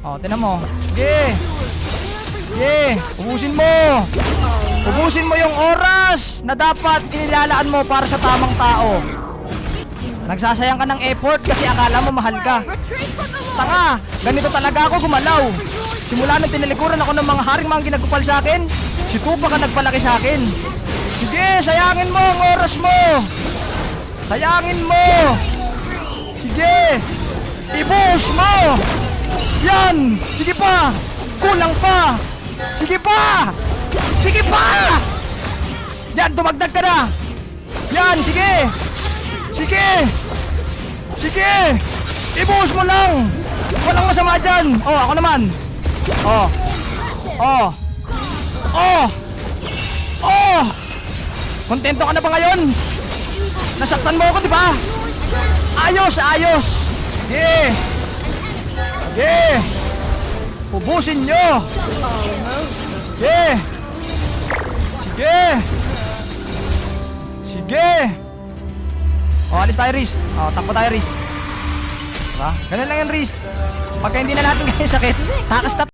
Oh, tinan mo. Sige. Sige. Ubusin mo. Ubusin mo yung oras na dapat inilalaan mo para sa tamang tao. Nagsasayang ka ng effort kasi akala mo mahal ka. Tanga, ganito talaga ako gumalaw. Simula nang tinalikuran ako ng mga haring mga ginagupal sa akin, si Tupac ang nagpalaki sa akin. Sige, sayangin mo ang oras mo. Sayangin mo. Sige. Ibuhos mo. Yan. Sige pa. Kulang pa. Sige pa. Sige pa. Yan, dumagdag ka na. Yan, sige. Sige. Sige. Ibuhos mo lang. Walang masama dyan. Oh, ako naman. Oh. Oh. Oh. Oh. Kontento ka na ba ngayon? Nasaktan mo ako, di ba? Ayos, ayos. Sige. Sige. Ubusin nyo. Sige. Sige. Sige. O, alis tayo, Riz. O, takbo tayo, Riz. Diba? Ganun lang yan, Riz. Pagka hindi na natin kaya sakit, takas na